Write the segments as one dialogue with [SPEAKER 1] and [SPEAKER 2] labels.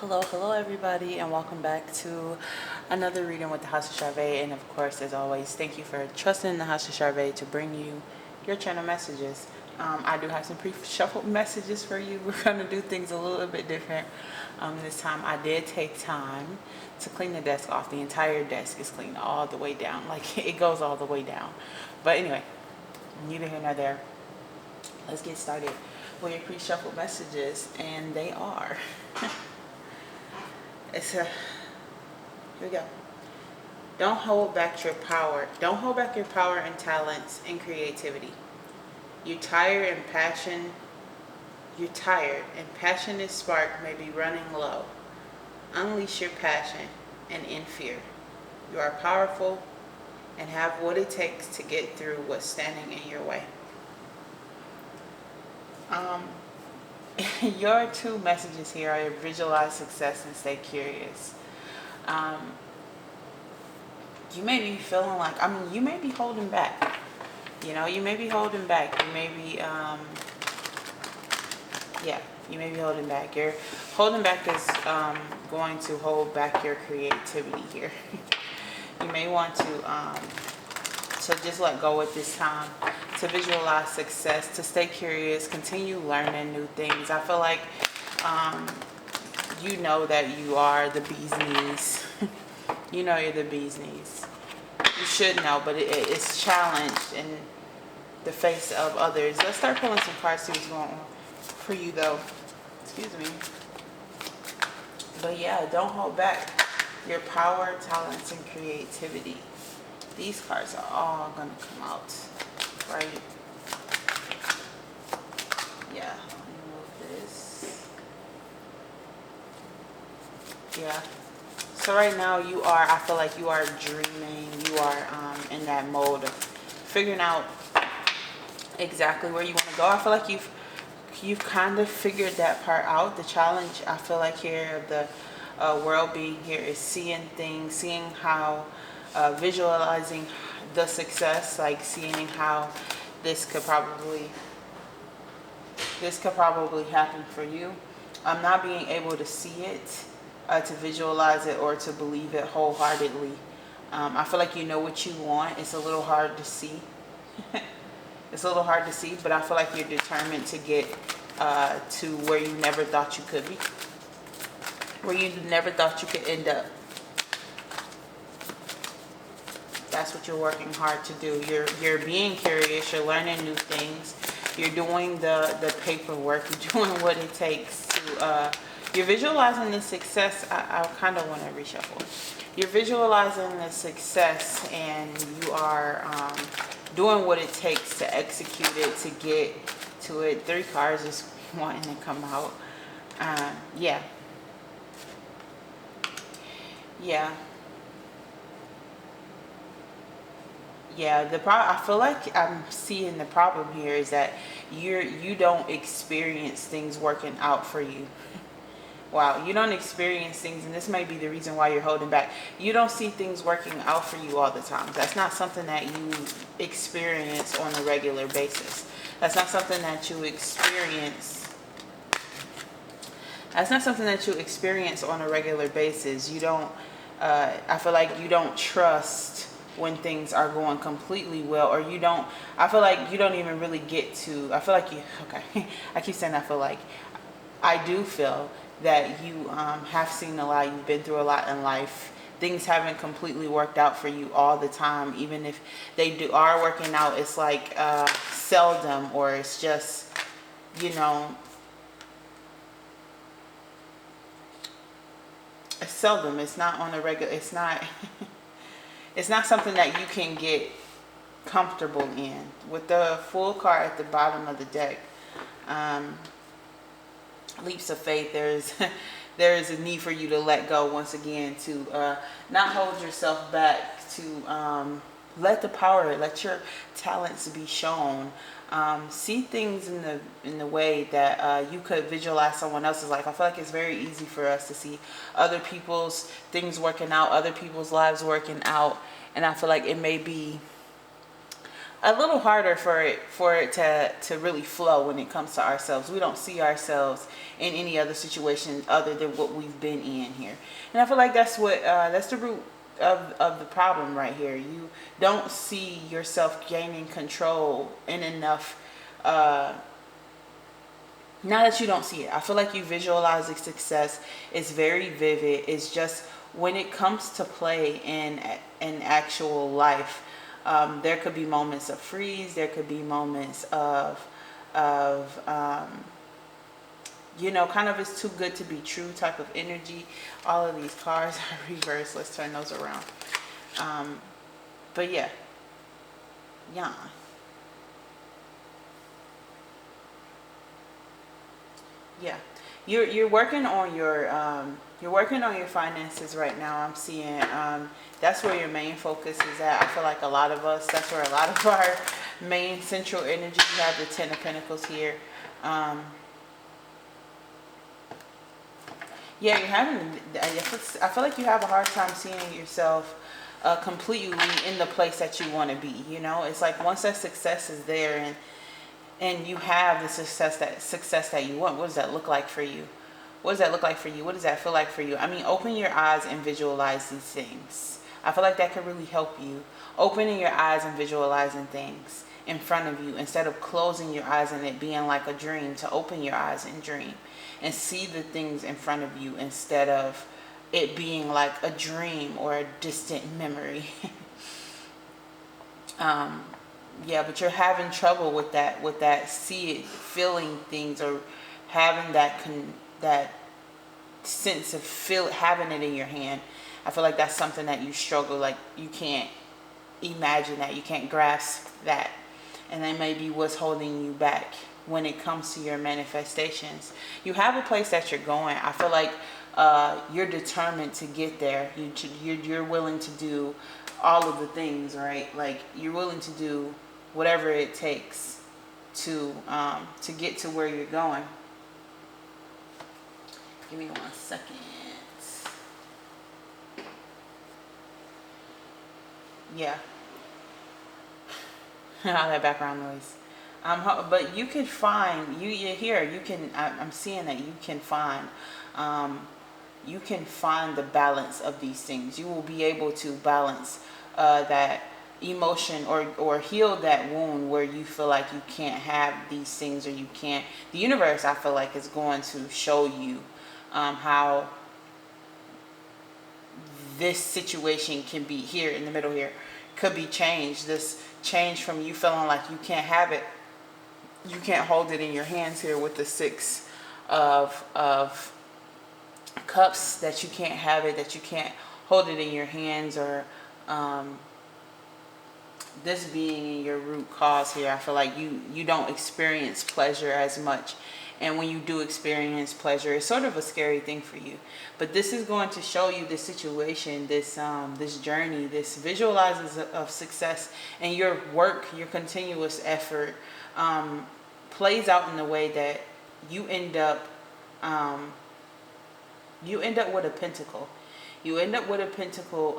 [SPEAKER 1] Hello everybody, and welcome back to another reading with the House of Charvet. And of course, as always, thank you for trusting the House of Charvet to bring you your channel messages. I do have some pre-shuffled messages for you. We're going to do things a little bit different this time. I did take time to clean the desk off. The entire desk is clean all the way down. Like, it goes all the way down. But anyway, neither here nor there. Let's get started with your pre-shuffled messages, and they are... Here we go. Don't hold back your power. Don't hold back your power and talents and creativity. You're tired and passionate spark may be running low. Unleash your passion and end fear. You are powerful and have what it takes to get through what's standing in your way. Your two messages here are visualize success and stay curious. You may be feeling like, you may be holding back. You may be holding back. You may be, you may be holding back. You're holding back is going to hold back your creativity here. You may want to just let go at this time, to visualize success, to stay curious, continue learning new things. I feel like you know that you are the bee's knees. You know you're the bee's knees. You should know, but it's challenged in the face of others. Let's start pulling some cards, see what's going on for you though. Excuse me. But yeah, don't hold back your power, talents, and creativity. These cards are all going to come out, right? Yeah, let me move this. Yeah. So right now I feel like you are dreaming. You are in that mode of figuring out exactly where you want to go. I feel like you've kind of figured that part out. The challenge, I feel like, here of the world being here is seeing things, seeing how, visualizing the success, like seeing how this could probably happen for you. Not being able to see it, to visualize it, or to believe it wholeheartedly. I feel like you know what you want. It's a little hard to see. It's a little hard to see, but I feel like you're determined to get to where you never thought you could be, where you never thought you could end up. That's what you're working hard to do. You're being curious. You're learning new things. You're doing the paperwork. You're doing what it takes to. You're visualizing the success. I kind of want to reshuffle. You're visualizing the success, and you are doing what it takes to execute it, to get to it. 3 cards is wanting to come out. Yeah. I feel like I'm seeing the problem here is that you don't experience things working out for you. Wow, you don't experience things, and this may be the reason why you're holding back. You don't see things working out for you all the time. That's not something that you experience on a regular basis. That's not something that you experience. That's not something that you experience on a regular basis. You don't, I feel like you don't trust when things are going completely well, or you don't, I feel like you don't even really get to, I feel like you, okay, I keep saying I feel like, I do feel that you have seen a lot, you've been through a lot in life. Things haven't completely worked out for you all the time. Even if they are working out, it's like seldom, or it's just, it's seldom. It's not on a regular, it's not it's not something that you can get comfortable in. With the full card at the bottom of the deck, leaps of faith, there is a need for you to let go once again, to not hold yourself back, to let your talents be shown. See things in the way that you could visualize someone else's life. I feel like it's very easy for us to see other people's things working out, other people's lives working out, and I feel like it may be a little harder for it to really flow when it comes to ourselves. We don't see ourselves in any other situation other than what we've been in here, and I feel like that's the root of the problem right here. You don't see yourself gaining control in enough. Not that you don't see it. I feel like you visualize the success. It's very vivid. It's just when it comes to play in actual life, there could be moments of freeze. There could be moments of you know, kind of it's too good to be true type of energy. All of these cards are reversed. Let's turn those around. But yeah, yeah. Yeah, you're working on your finances right now. I'm seeing that's where your main focus is at. I feel like a lot of us, that's where a lot of our main central energy. You have the Ten of Pentacles here. Yeah, you're having. I feel like you have a hard time seeing yourself completely in the place that you want to be. You know, it's like once that success is there and you have the success that you want, what does that look like for you? What does that look like for you? What does that feel like for you? I mean, open your eyes and visualize these things. I feel like that could really help you. Opening your eyes and visualizing things in front of you instead of closing your eyes and it being like a dream, to open your eyes and dream and see the things in front of you instead of it being like a dream or a distant memory. Yeah, but you're having trouble with that feeling things, or having that sense of having it in your hand. I feel like that's something that you struggle, like you can't imagine that, you can't grasp that, and that may be what's holding you back when it comes to your manifestations. You have a place that you're going. I feel like you're determined to get there. You're willing to do all of the things, right? Like you're willing to do whatever it takes to get to where you're going. Give me 1 second. Yeah. All that background noise. But you can find I'm seeing that you can find the balance of these things. You will be able to balance that emotion or heal that wound where you feel like you can't have these things, or you can't. The universe, I feel like, is going to show you how this situation can be here in the middle here, could be changed. This change from you feeling like you can't have it, you can't hold it in your hands here with the Six of Cups, that you can't have it, that you can't hold it in your hands, or this being in your root cause here. I feel like you don't experience pleasure as much, and when you do experience pleasure, it's sort of a scary thing for you. But this is going to show you the situation, this journey, this visualizes of success, and your work, your continuous effort plays out in the way that you end up with a pentacle. You end up with a pentacle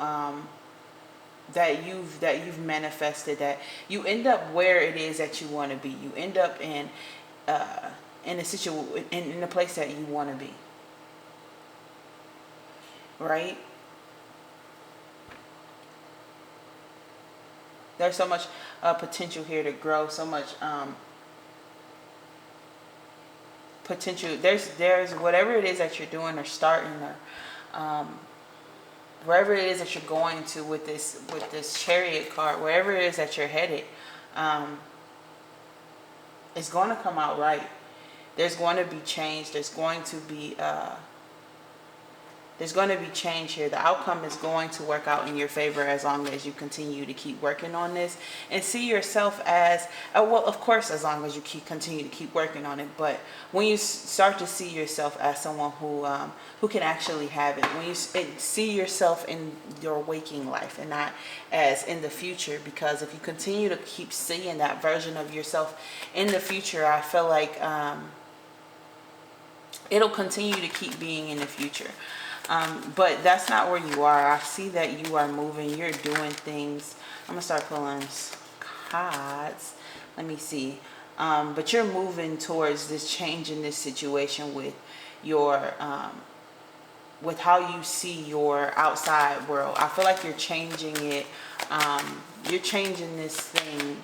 [SPEAKER 1] that you've manifested, that you end up where it is that you want to be. You end up in a place that you want to be. Right? There's so much potential here to grow, so much potential. There's whatever it is that you're doing or starting, or wherever it is that you're going to with this Chariot card, wherever it is that you're headed, it's going to come out right. There's going to be change. There's going to be change here. The outcome is going to work out in your favor as long as you continue to keep working on this and see yourself as, well, of course, as long as you continue to keep working on it. But when you start to see yourself as someone who can actually have it, when you see yourself in your waking life and not as in the future, because if you continue to keep seeing that version of yourself in the future, I feel like it'll continue to keep being in the future. But that's not where you are. I see that you are moving. You're doing things. I'm going to start pulling cards. Let me see. But you're moving towards this change in this situation with your with how you see your outside world. I feel like you're changing it. You're changing this thing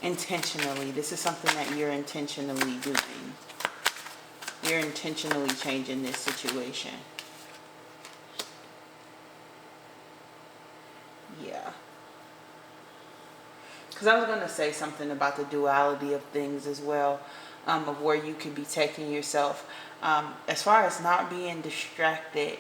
[SPEAKER 1] intentionally. This is something that you're intentionally doing. You're intentionally changing this situation. Yeah. Because I was going to say something about the duality of things as well, of where you could be taking yourself. As far as not being distracted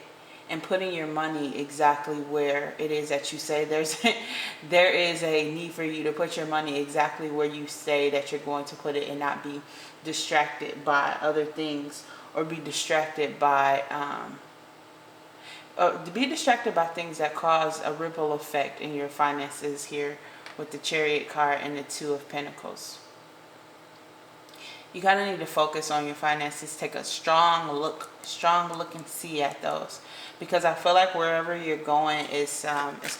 [SPEAKER 1] and putting your money exactly where it is that you say there is a need for you to put your money exactly where you say that you're going to put it, and not be distracted by other things, or be distracted by things that cause a ripple effect in your finances here with the Chariot card and the Two of Pentacles. You kind of need to focus on your finances. Take a strong look and see at those, because I feel like wherever you're going is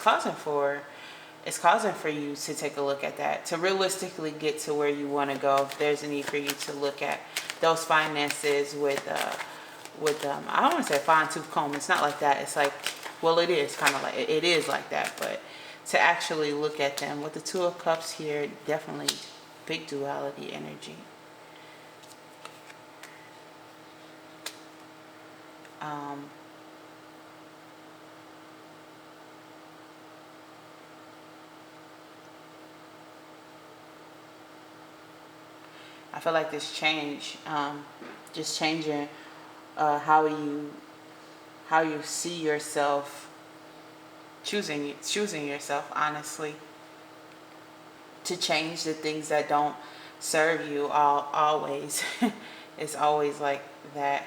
[SPEAKER 1] causing for you to take a look at that, to realistically get to where you want to go. If there's a need for you to look at those finances with I don't want to say fine tooth comb. It's not like that. It's like, well, it is kind of like it is like that, but to actually look at them with the Two of Cups here, definitely big duality energy. I feel like this change, just changing how you see yourself, choosing yourself honestly, to change the things that don't serve you. Always it's always like that.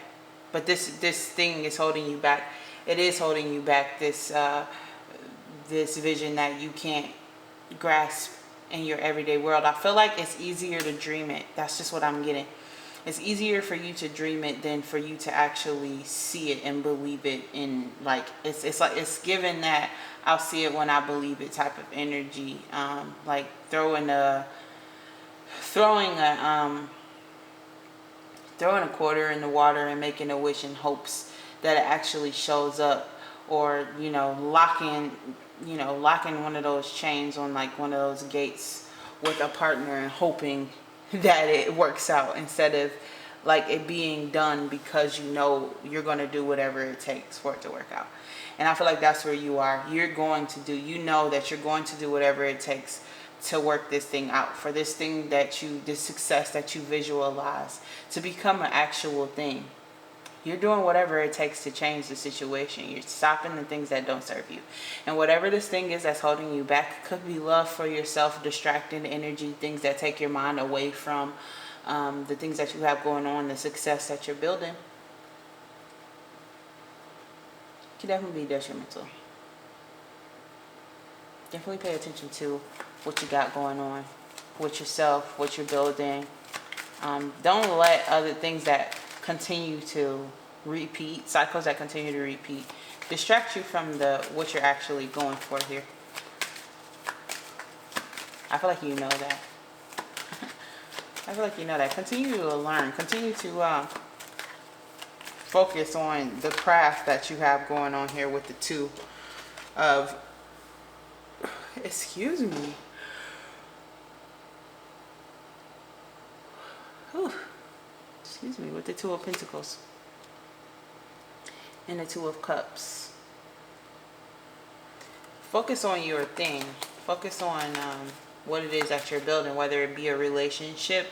[SPEAKER 1] But this thing is holding you back. It is holding you back. This vision that you can't grasp in your everyday world. I feel like it's easier to dream it. That's just what I'm getting. It's easier for you to dream it than for you to actually see it and believe it. In like it's like it's given that I'll see it when I believe it type of energy. Like throwing a quarter in the water and making a wish in hopes that it actually shows up, or locking one of those chains on like one of those gates with a partner and hoping that it works out, instead of like it being done because you're going to do whatever it takes for it to work out. And I feel like that's where you are. You're going to do, that you're going to do whatever it takes to work this thing out, for this thing this success that you visualize to become an actual thing. You're doing whatever it takes to change the situation. You're stopping the things that don't serve you. And whatever this thing is that's holding you back, it could be love for yourself, distracting energy, things that take your mind away from the things that you have going on, the success that you're building. It can definitely be detrimental. Definitely pay attention to what you got going on with yourself, what you're building. Don't let other things that continue to repeat, cycles that continue to repeat, distract you from what you're actually going for here. I feel like you know that. I feel like you know that. Continue to learn. Continue to focus on the craft that you have going on here with the Two of... Excuse me. Whew. Excuse me, with the Two of Pentacles and the Two of Cups. Focus on your thing. Focus on what it is that you're building, whether it be a relationship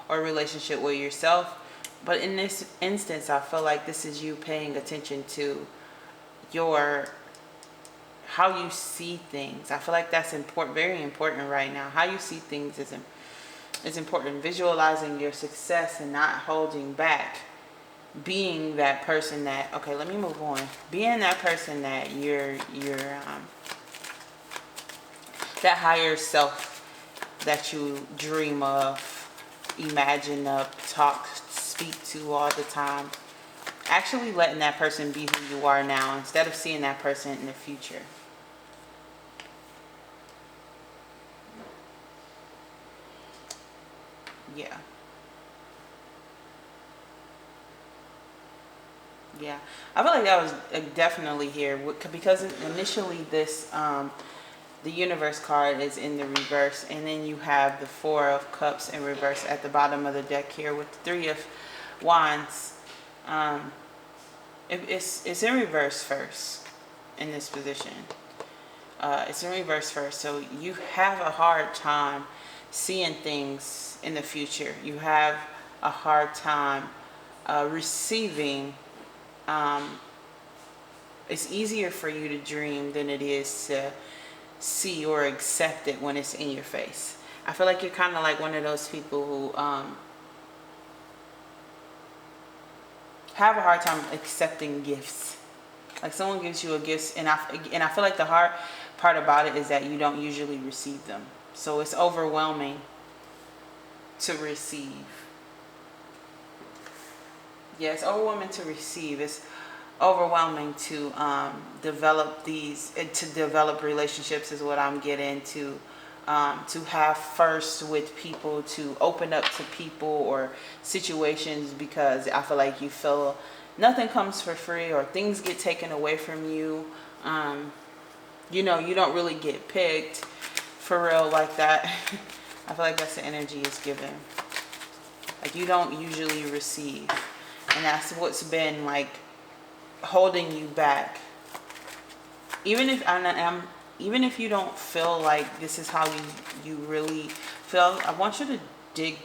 [SPEAKER 1] or a relationship with yourself. But in this instance, I feel like this is you paying attention to how you see things. I feel like that's important, very important right now. How you see things is important. Visualizing your success and not holding back. Being that person that, okay, let me move on. Being that person that you're that higher self that you dream of, imagine of, speak to all the time. Actually letting that person be who you are now, instead of seeing that person in the future. Yeah. Yeah, I feel like that was definitely here because initially this the universe card is in the reverse, and then you have the Four of Cups in reverse at the bottom of the deck here with the Three of Wands. Um, it's in reverse first in this position. It's in reverse first, so you have a hard time seeing things in the future. You have a hard time receiving. It's easier for you to dream than it is to see or accept it when it's in your face. I feel like you're kind of like one of those people who have a hard time accepting gifts. Like someone gives you a gift, and I feel like the hard part about it is that you don't usually receive them. So it's overwhelming to receive. Yeah, it's overwhelming to receive. It's overwhelming to develop relationships is what I'm getting to have first with people, to open up to people or situations, because I feel like you feel nothing comes for free or things get taken away from you. You know, you don't really get picked for real like that. I feel like that's the energy is given. Like you don't usually receive, and that's what's been like holding you back. Even if you don't feel like this is how you really feel, I want you to dig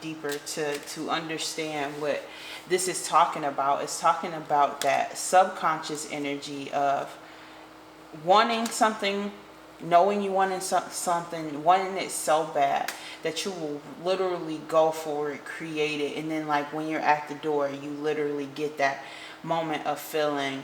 [SPEAKER 1] deeper to understand what this is talking about. It's talking about that subconscious energy of wanting something, knowing you wanted something, wanting it so bad that you will literally go for it, create it, and then like when you're at the door, you literally get that moment of feeling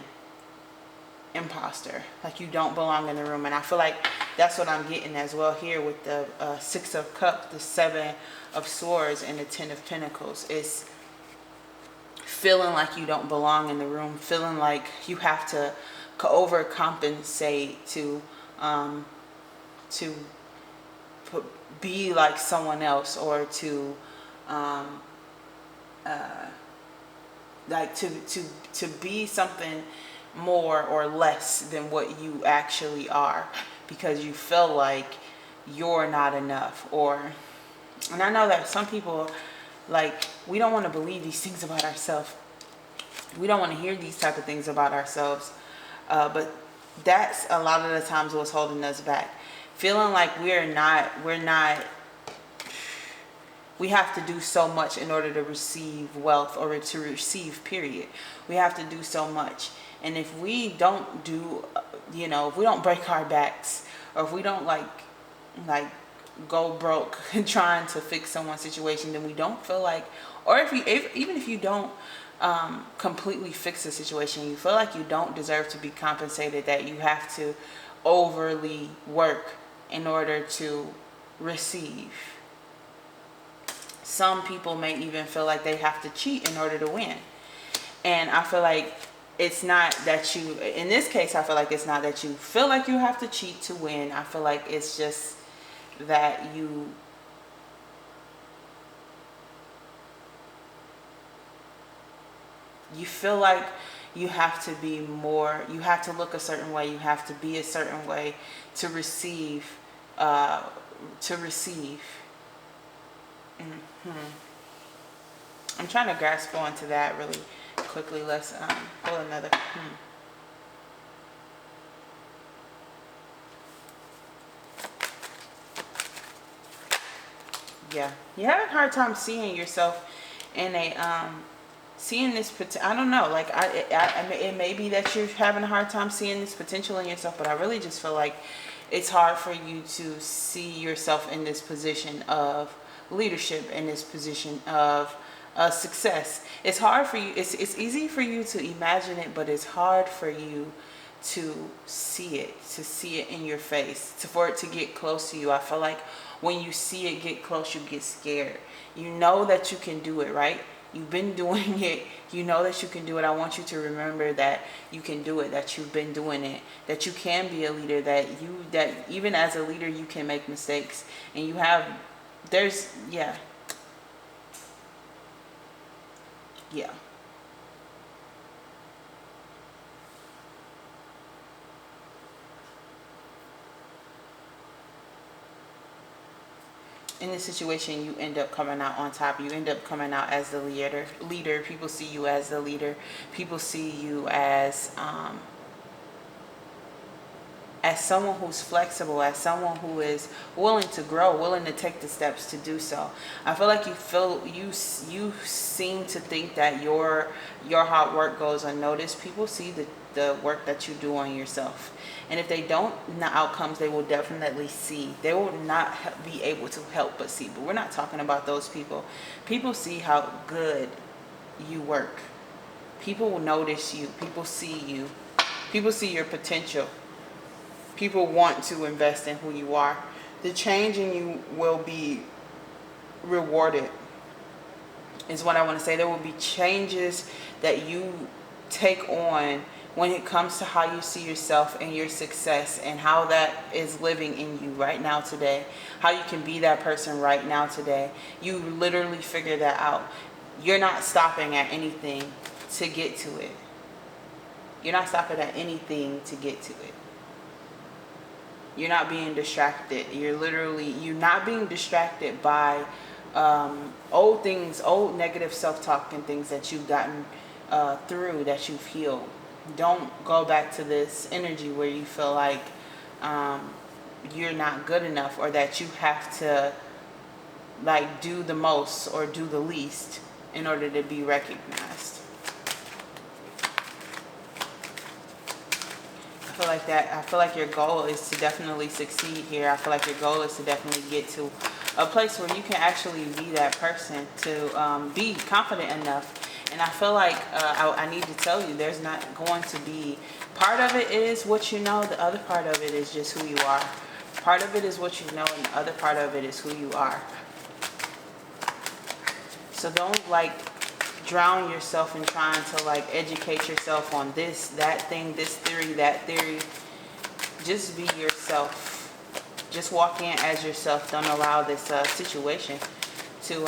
[SPEAKER 1] imposter, like you don't belong in the room. And I feel like that's what I'm getting as well here with the Six of Cups, the Seven of Swords, and the Ten of Pentacles. It's feeling like you don't belong in the room, feeling like you have to overcompensate to be like someone else, or to like to be something more or less than what you actually are, because you feel like you're not enough. And I know that some people, like, we don't want to believe these things about ourselves. We don't want to hear these type of things about ourselves. But that's a lot of the times what's holding us back. Feeling like we have to do so much in order to receive wealth, or to receive, period. We have to do so much. And if we don't do, if we don't break our backs, or if we don't like go broke trying to fix someone's situation, then we don't feel like, or even if you don't completely fix the situation, you feel like you don't deserve to be compensated, that you have to overly work in order to receive. Some people may even feel like they have to cheat in order to win. And I feel like it's not that you, in this case, I feel like it's not that you feel like you have to cheat to win. I feel like it's just that you feel like you have to be more, you have to look a certain way, you have to be a certain way to receive, I'm trying to grasp onto that really quickly. Let's pull another. Yeah, you're having a hard time seeing yourself in a seeing this I don't know, like it may be that you're having a hard time seeing this potential in yourself, but I really just feel like it's hard for you to see yourself in this position of leadership, in this position of success. It's hard for you, it's easy for you to imagine it, but it's hard for you to see it in your face, for it to get close to you. I feel like when you see it get close, you get scared. You know that you can do it, right? You've been doing it. You know that you can do it. I want you to remember that you can do it, that you've been doing it, that you can be a leader, that even as a leader, you can make mistakes. And Yeah. In this situation, you end up coming out on top. You end up coming out as the leader. People see you as the leader. People see you as someone who's flexible, as someone who is willing to grow, willing to take the steps to do so. I feel like you seem to think that your hard work goes unnoticed. People see the work that you do on yourself, and if they don't, the outcomes they will definitely see. They will not be able to help but see. But we're not talking about those people. People see how good you work. People will notice you. People see you. People see your potential. People want to invest in who you are. The change in you will be rewarded, is what I want to say. There will be changes that you take on when it comes to how you see yourself and your success, and how that is living in you right now today. How you can be that person right now today. You literally figure that out. You're not stopping at anything to get to it. You're not stopping at anything to get to it. You're not being distracted. You're not being distracted by old things, old negative self-talk and things that you've gotten through, that you've healed. Don't go back to this energy where you feel like you're not good enough, or that you have to like do the most or do the least in order to be recognized. I feel like your goal is to definitely succeed here. I feel like your goal is to definitely get to a place where you can actually be that person, to be confident enough. And I feel like I need to tell you, there's not going to be, part of it is what you know, the other part of it is just who you are. Part of it is what you know, and the other part of it is who you are. So don't like drown yourself in trying to like educate yourself on this, that thing, this theory, that theory. Just be yourself. Just walk in as yourself. Don't allow this situation to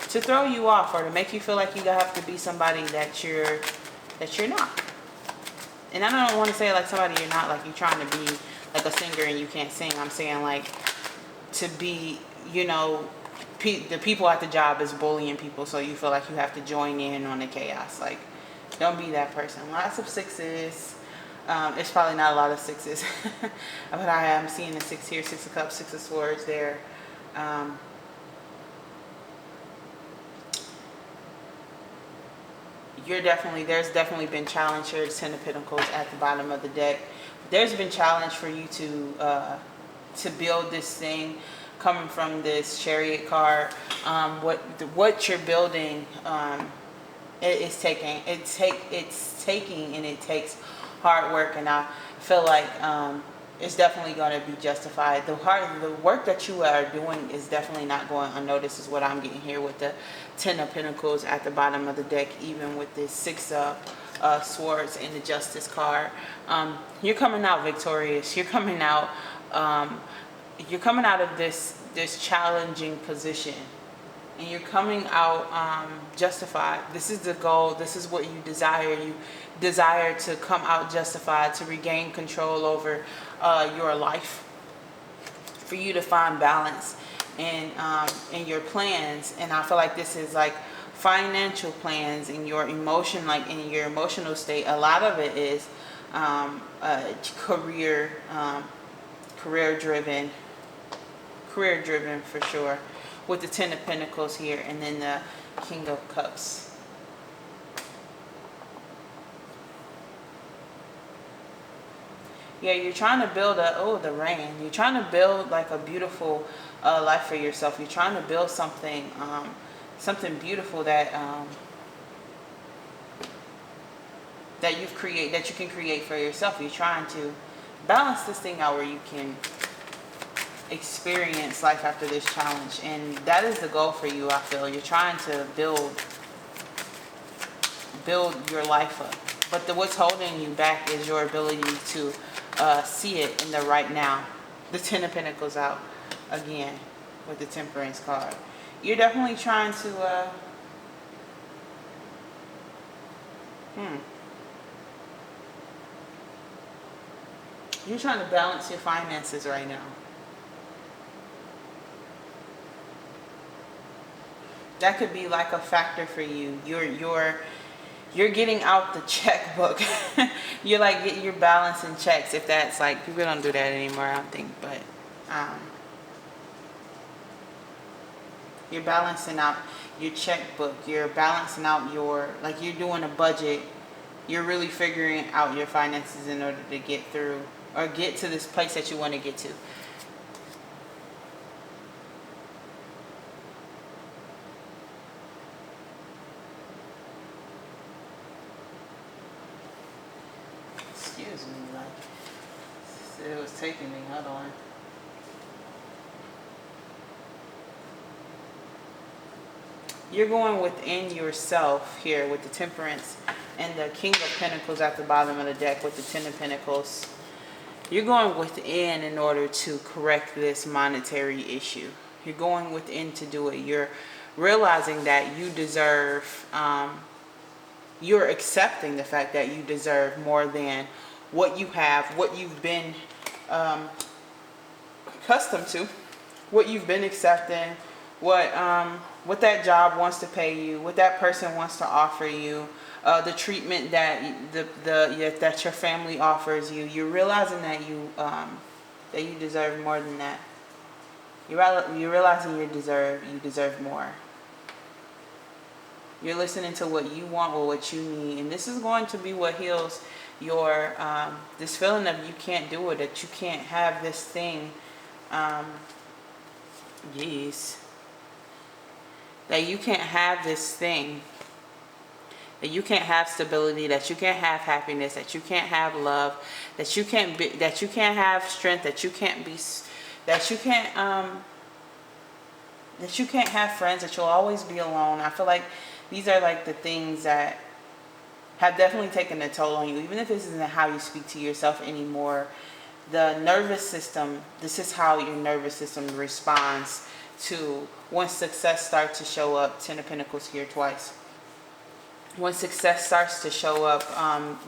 [SPEAKER 1] throw you off, or to make you feel like you have to be somebody that you're not. And I don't want to say like somebody you're not, like you're trying to be like a singer and you can't sing. I'm saying like to be, you know, the people at the job is bullying people, so you feel like you have to join in on the chaos. Like, don't be that person. Lots of sixes. It's probably not a lot of sixes, but I am seeing a 6 here, 6 of cups, 6 of swords there. There's definitely been challenge here. 10 of Pentacles at the bottom of the deck. There's been challenge for you to build this thing, coming from this Chariot card. What you're building, it's taking and it takes hard work, and I feel like it's definitely going to be justified. The work that you are doing is definitely not going unnoticed, is what I'm getting here with the 10 of Pentacles at the bottom of the deck, even with this 6 of Swords and the Justice card. You're coming out victorious. You're coming out of this challenging position, and you're coming out justified. This is the goal. This is what you desire. You desire to come out justified, to regain control over your life, for you to find balance in your plans. And I feel like this is like financial plans, in your emotion, like in your emotional state. A lot of it is career driven for sure, with the 10 of Pentacles here, and then the King of Cups. Yeah, you're trying to build the rain. You're trying to build like a beautiful life for yourself. You're trying to build something beautiful that you can create for yourself. You're trying to balance this thing out where you can experience life after this challenge, and that is the goal for you. I feel you're trying to build your life up, but what's holding you back is your ability to see it in the right now. The 10 of Pentacles out again with the Temperance card. You're definitely trying to Hmm. You're trying to balance your finances right now. That could be like a factor for you. You're getting out the checkbook. You're like you're balancing checks. If that's like, people don't do that anymore, I don't think, but um, you're balancing out your checkbook. You're balancing out your, like, you're doing a budget. You're really figuring out your finances in order to get through or get to this place that you want to get to. Excuse me, like it was taking me. Hold on. You're going within yourself here with the Temperance and the King of Pentacles at the bottom of the deck with the Ten of Pentacles. You're going within in order to correct this monetary issue. You're going within to do it. You're realizing that you deserve, you're accepting the fact that you deserve more than what you have, what you've been accustomed to, what you've been accepting, what that job wants to pay you, what that person wants to offer you, the treatment that that your family offers you. You're realizing that you deserve more than that. You're realizing you deserve more. You're listening to what you want or what you need, and this is going to be what heals your this feeling of you can't do it, that you can't have this thing. Jeez. That you can't have this thing, that you can't have stability, that you can't have happiness, that you can't have love, that you can't have strength, that you can't be, that you can't have friends, that you'll always be alone. I feel like these are like the things that have definitely taken a toll on you, even if this isn't how you speak to yourself anymore. The nervous system, this is how your nervous system responds to when success starts to show up. Ten of Pentacles here twice. When success starts to show up,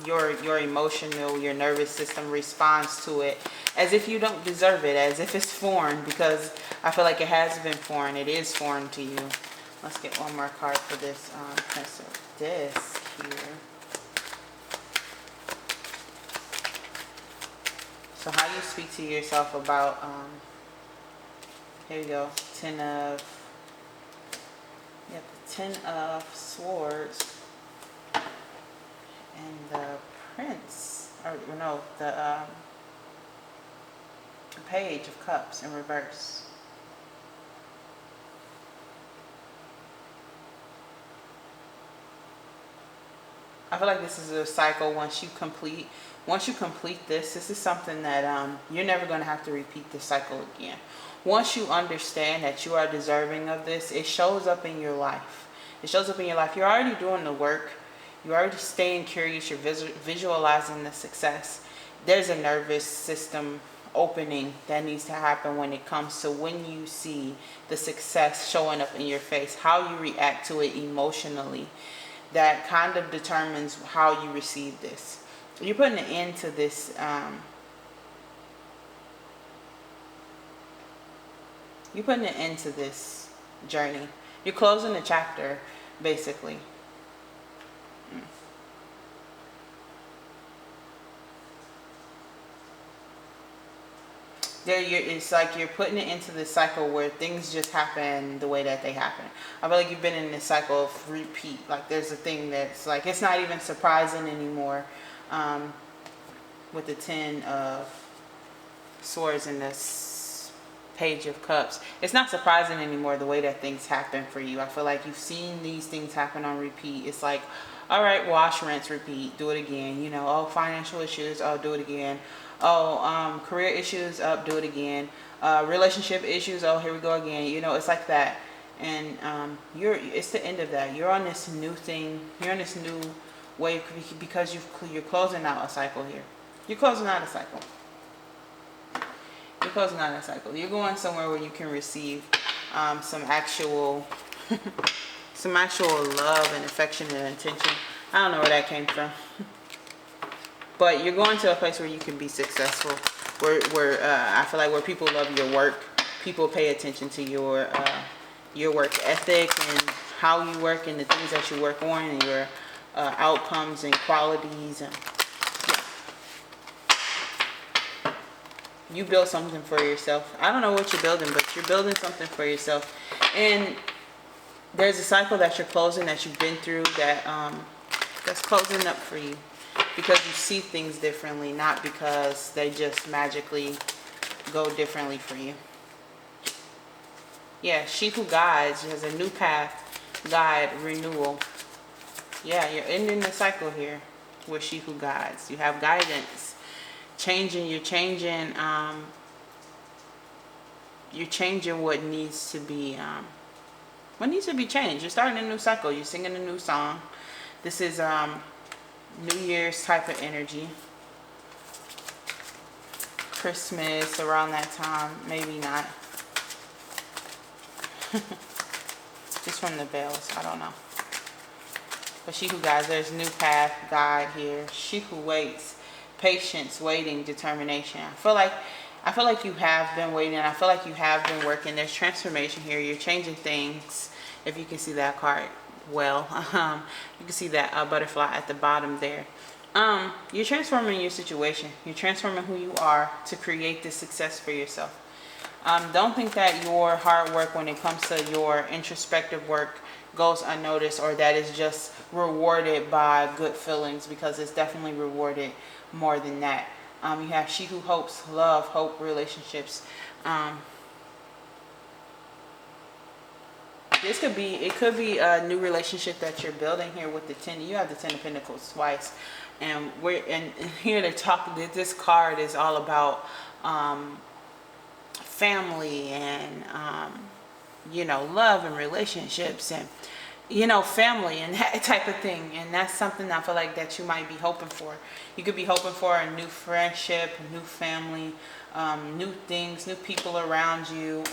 [SPEAKER 1] your emotional, your nervous system responds to it as if you don't deserve it, as if it's foreign, because I feel like it has been foreign. It is foreign to you. Let's get one more card for this Prince of Discs here. So how you speak to yourself about, here we go, the Ten of Swords and the Prince, or no, the Page of Cups in reverse. I feel like this is a cycle. Once you complete this is something that you're never going to have to repeat this cycle again. Once you understand that you are deserving of this, it shows up in your life. It shows up in your life. You're already doing the work. You're already staying curious. You're visualizing the success. There's a nervous system opening that needs to happen when it comes to when you see the success showing up in your face, how you react to it emotionally. That kind of determines how you receive this. You're putting an end to this. You're putting an end to this journey. You're closing the chapter, basically. It's like you're putting it into this cycle where things just happen the way that they happen. I feel like you've been in this cycle of repeat. Like there's a thing that's like, it's not even surprising anymore. With the Ten of Swords and this Page of Cups, it's not surprising anymore the way that things happen for you. I feel like you've seen these things happen on repeat. It's like, all right, wash, rinse, repeat, do it again. You know, oh, financial issues, oh, do it again. Oh, career issues, up, do it again. Relationship issues, oh, here we go again. You know, it's like that. And it's the end of that. You're on this new thing. You're on this new way because you're closing out a cycle here. You're closing out a cycle. You're closing out a cycle. You're going somewhere where you can receive some actual love and affection and attention. I don't know where that came from. But you're going to a place where you can be successful. Where I feel like where people love your work, people pay attention to your work ethic and how you work and the things that you work on and your outcomes and qualities. And yeah, you build something for yourself. I don't know what you're building, but you're building something for yourself. And there's a cycle that you're closing, that you've been through, that's closing up for you, because you see things differently, not because they just magically go differently for you. Yeah, she who guides has a new path, guide, renewal. Yeah, you're ending the cycle here with she who guides. You have guidance, you're changing what needs to be changed. You're starting a new cycle. You're singing a new song. This is New Year's type of energy. Christmas around that time, maybe not. Just from the bells, I don't know. But she who guides, there's new path, guide here. She who waits, patience, waiting, determination. I feel like you have been waiting. I feel like you have been working. There's transformation here. You're changing things. If you can see that card well, you can see that butterfly at the bottom there. You're transforming your situation. You're transforming who you are to create this success for yourself. Don't think that your hard work when it comes to your introspective work goes unnoticed, or that is just rewarded by good feelings, because it's definitely rewarded more than that. You have she who hopes, love, hope, relationships. It could be a new relationship that you're building here with the 10. You have the 10 of Pentacles twice, and here to talk. This card is all about family and love and relationships and family and that type of thing. And that's something I feel like that you might be hoping for. You could be hoping for a new friendship, a new family, new things, new people around you,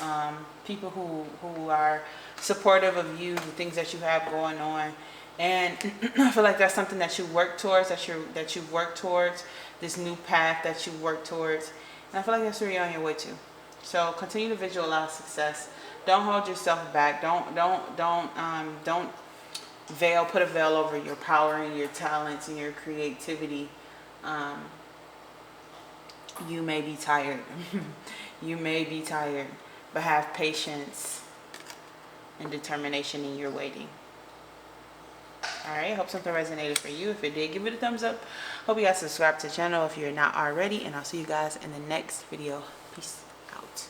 [SPEAKER 1] people who are supportive of you, the things that you have going on. And I feel like that's something that you work towards, that you've worked towards, this new path that you work towards. And I feel like that's where you're on your way to. So continue to visualize success. Don't hold yourself back. Don't put a veil over your power and your talents and your creativity. You may be tired. You may be tired, but have patience and determination in your waiting. Alright, hope something resonated for you. If it did, give it a thumbs up. Hope you guys subscribe to the channel if you're not already, and I'll see you guys in the next video. Peace out.